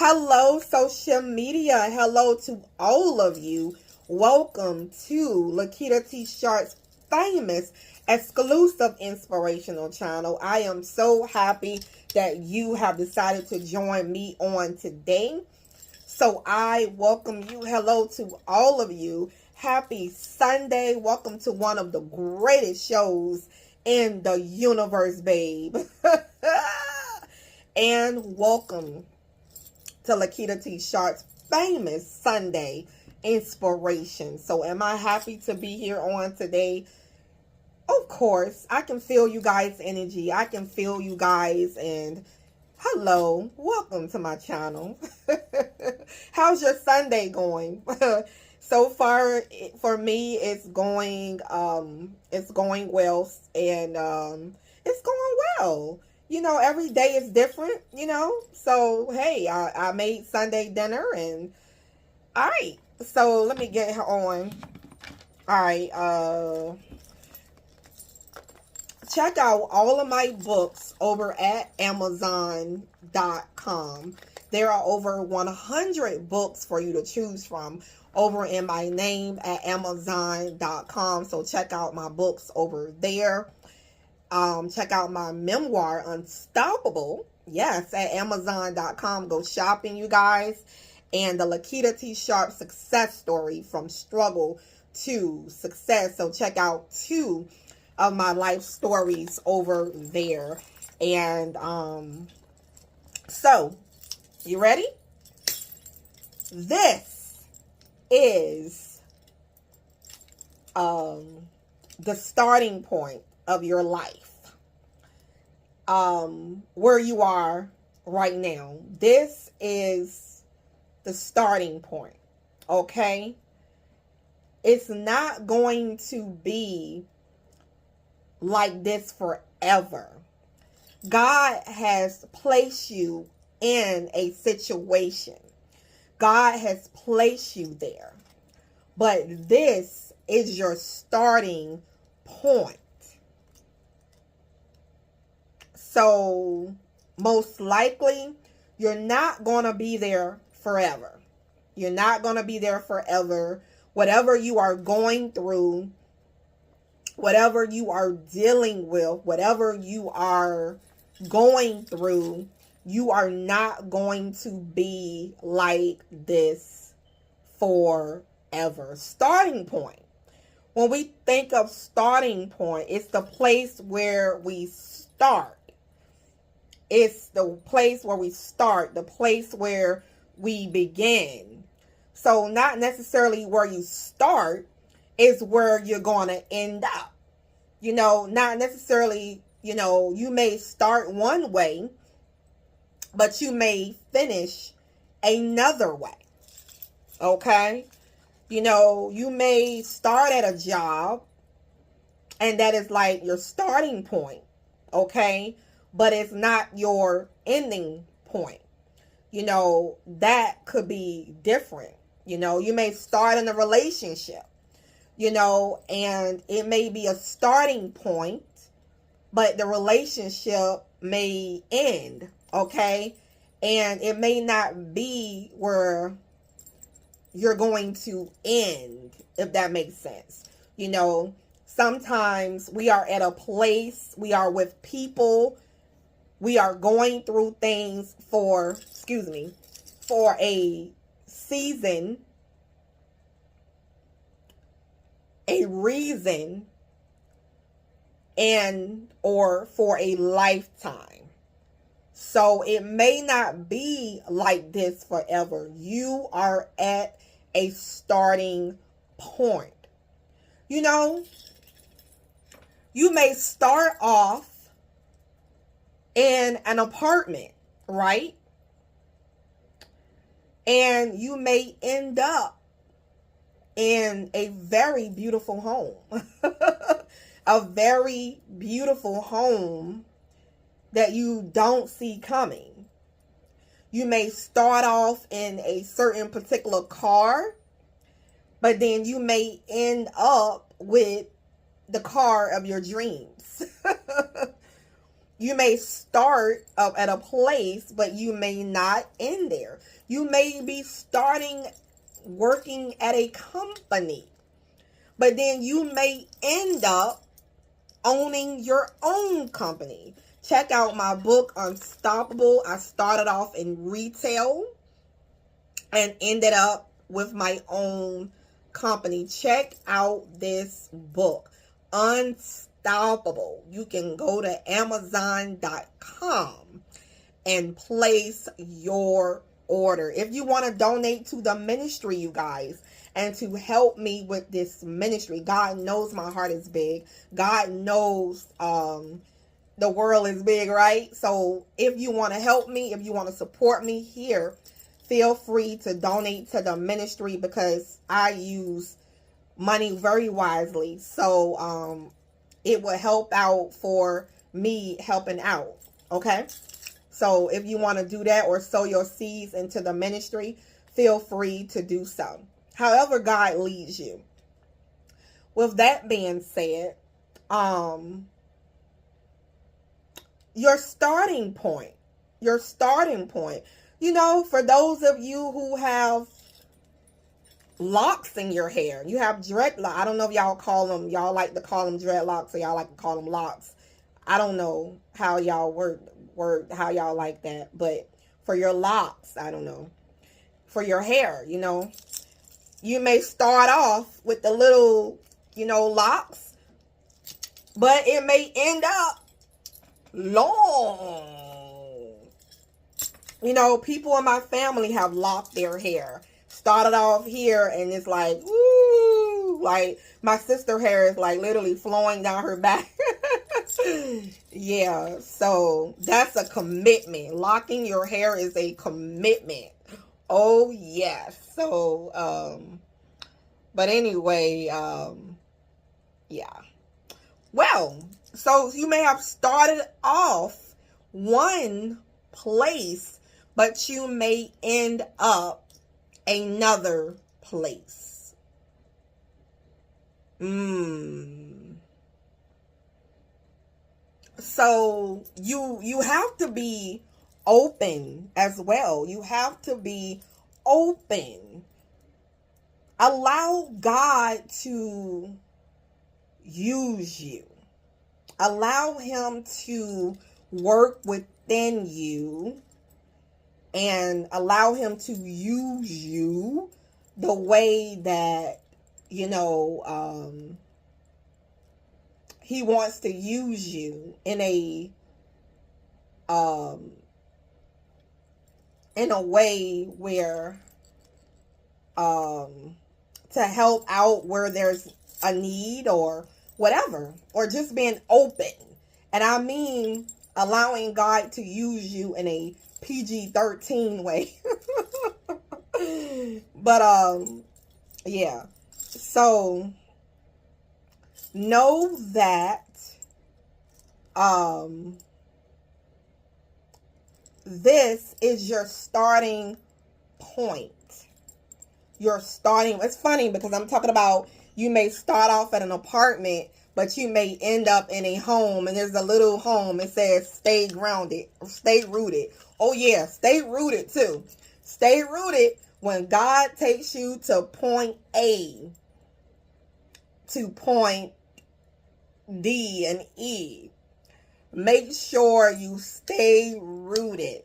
Hello, social media. Hello to all of you. Welcome to Lakita T. Sharp's famous exclusive inspirational channel. I am so happy that you have decided to join me on today. So I welcome you. Hello to all of you. Happy Sunday. Welcome to one of the greatest shows in the universe, babe. And welcome to Lakita T. Sharp's famous Sunday inspiration. So am I happy to be here on today? Of course. I can feel you guys' energy. I can feel you guys, and hello, welcome to my channel. How's your Sunday going? So far for me it's going well, and it's going well. You know, every day is different, so hey, I made Sunday dinner, and all right, so let me get her on. All right, check out all of my books over at Amazon.com. There are over 100 books for you to choose from over in my name at Amazon.com. So check out my books over there. Check out my memoir, Unstoppable. Yes, at Amazon.com. Go shopping, you guys. And the Lakita T. Sharp success story, from struggle to success. So check out 2 of my life stories over there. And so you ready? This is the starting point of your life, where you are right now. This is the starting point, okay? It's not going to be like this forever. God has placed you in a situation. God has placed you there. But this is your starting point. So most likely you're not going to be there forever. You're not going to be there forever. Whatever you are going through, whatever you are dealing with, whatever you are going through, you are not going to be like this forever. Starting point. When we think of starting point, it's the place where we start. It's the place where we start, the place where we begin. So not necessarily where you start is where you're going to end up. Not necessarily, you may start one way, but you may finish another way. Okay? You may start at a job, and that is like your starting point. Okay? But it's not your ending point. That could be different. You may start in a relationship, and it may be a starting point, but the relationship may end, okay? And it may not be where you're going to end, if that makes sense. Sometimes we are at a place, we are with people, we are going through things for a season, a reason, and or for a lifetime. So it may not be like this forever. You are at a starting point. You may start off in an apartment, right? And you may end up in a very beautiful home. A very beautiful home that you don't see coming. You may start off in a certain particular car, but then you may end up with the car of your dreams. You may start at a place, but you may not end there. You may be starting working at a company, but then you may end up owning your own company. Check out my book, Unstoppable. I started off in retail and ended up with my own company. Check out this book, Unstoppable. You can go to Amazon.com and place your order. If you want to donate to the ministry, you guys, and to help me with this ministry, God knows my heart is big. God knows the world is big, right? So if you want to help me, if you want to support me here, feel free to donate to the ministry, because I use money very wisely. So it will help out for me helping out. Okay? So if you want to do that or sow your seeds into the ministry, feel free to do so. However God leads you. With that being said, your starting point. You know, for those of you who have locks in your hair, you have dreadlocks. I don't know if y'all like to call them dreadlocks, or y'all like to call them locks. I don't know how y'all how y'all like that, but for your locks, I don't know. For your hair, you know, you may start off with the little, locks, but it may end up long. You know, people in my family have locked their hair. Started off here and it's like, woo, like my sister hair is like literally flowing down her back. Yeah, so that's a commitment. Locking your hair is a commitment. Oh yes. So but anyway, yeah. Well, so you may have started off one place, but you may end up another place. So you have to be open as well. You have to be open. Allow God to use you. Allow him to work within you and allow him to use you the way that, he wants to use you in a way where to help out where there's a need or whatever, or just being open. And I mean allowing God to use you in a PG-13 way. But yeah. So know that this is your starting point. It's funny because I'm talking about you may start off at an apartment, but you may end up in a home, and there's a little home. It says stay grounded, stay rooted. Oh yeah, stay rooted too. Stay rooted when God takes you to point A to point D and E. Make sure you stay rooted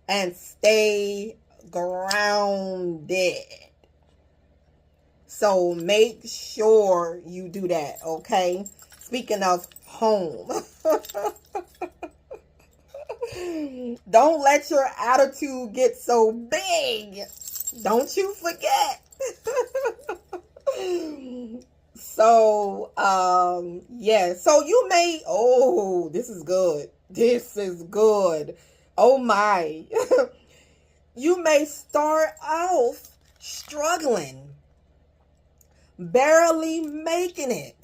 and stay grounded. So make sure you do that, okay? Speaking of home. Don't let your attitude get so big. Don't you forget. So, yeah. So you may, this is good. This is good. Oh my. You may start off struggling, barely making it.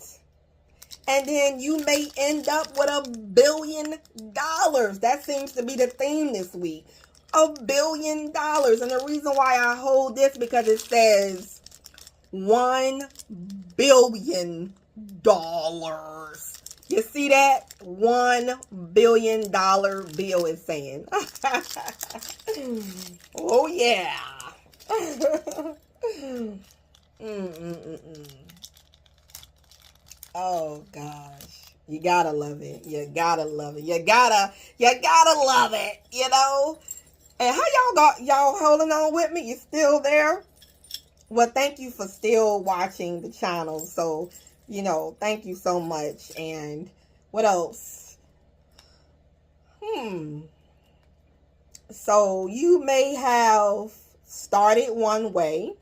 And then you may end up with $1 billion. That seems to be the theme this week. $1 billion. And the reason why I hold this, because it says $1 billion. You see that? $1 billion bill is saying. Oh, yeah. Oh, gosh. You gotta love it. You gotta love it. You gotta love it, you know? And how y'all holding on with me? You still there? Well, thank you for still watching the channel. So, you know, thank you so much. And what else? So you may have started one way,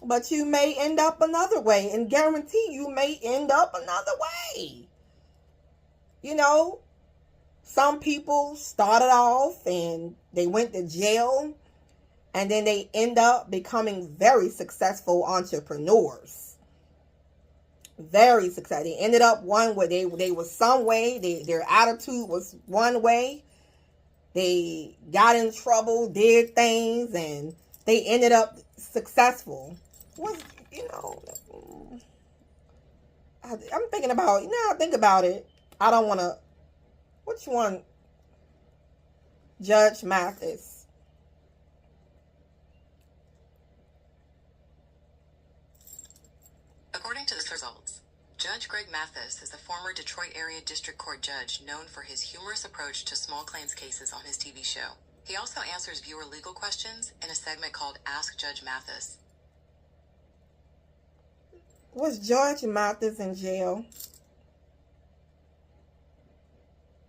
but you may end up another way, and guarantee you may end up another way. You know, some people started off and they went to jail, and then they end up becoming very successful entrepreneurs. Very successful. They ended up one way. They was some way. Their attitude was one way. They got in trouble, did things, and they ended up successful. You know, I'm thinking about, I think about it. I don't want to, which one? Judge Mathis. According to the results, Judge Greg Mathis is a former Detroit area district court judge known for his humorous approach to small claims cases on his TV show. He also answers viewer legal questions in a segment called Ask Judge Mathis. Was Judge Mathis in jail?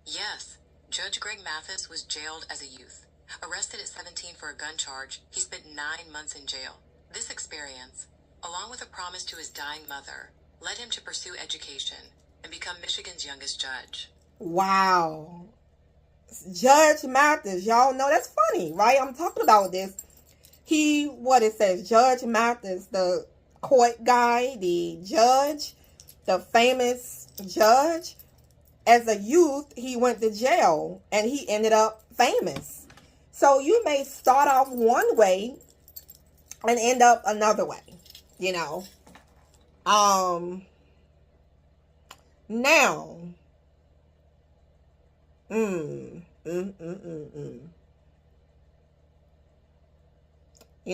Yes, Judge Greg Mathis was jailed as a youth. Arrested at 17 for a gun charge, he spent 9 months in jail. This experience, along with a promise to his dying mother, led him to pursue education and become Michigan's youngest judge. Wow. Judge Mathis, y'all know, that's funny, right? I'm talking about this. Judge Mathis, the court guy, the judge, the famous judge. As a youth, he went to jail and he ended up famous. So you may start off one way and end up another way, you know. Now, you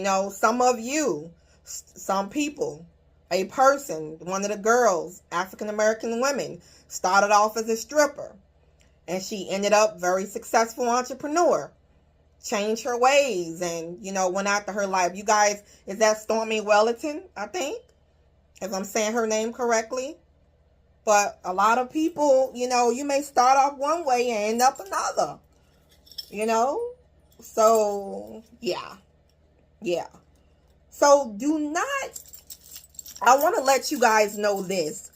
know, some people, a person, one of the girls, African American women, started off as a stripper, and she ended up very successful entrepreneur, changed her ways, and, you know, went after her life. You guys, is that Stormy Wellington, I think, if I'm saying her name correctly? But a lot of people, you know, you may start off one way and end up another, you know? So, yeah. So, I want to let you guys know this.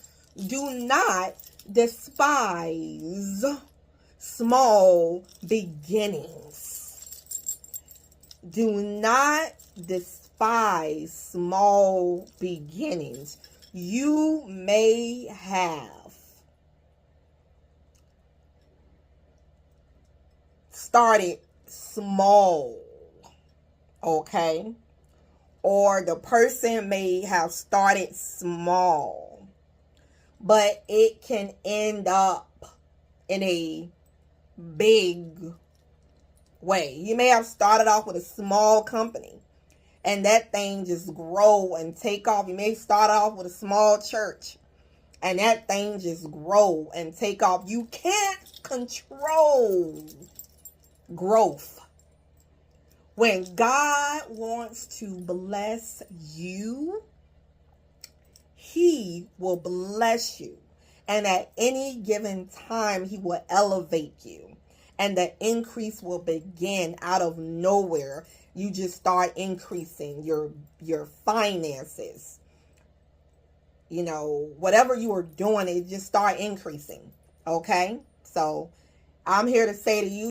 Do not despise small beginnings. Do not despise small beginnings. You may have started small, okay? Or the person may have started small, but it can end up in a big way. You may have started off with a small company, and that thing just grow and take off. You may start off with a small church, and that thing just grow and take off. You can't control growth. When God wants to bless you, He will bless you. And at any given time, He will elevate you. And the increase will begin out of nowhere. You just start increasing your finances. You know, whatever you are doing, it just start increasing. Okay? So, I'm here to say to you,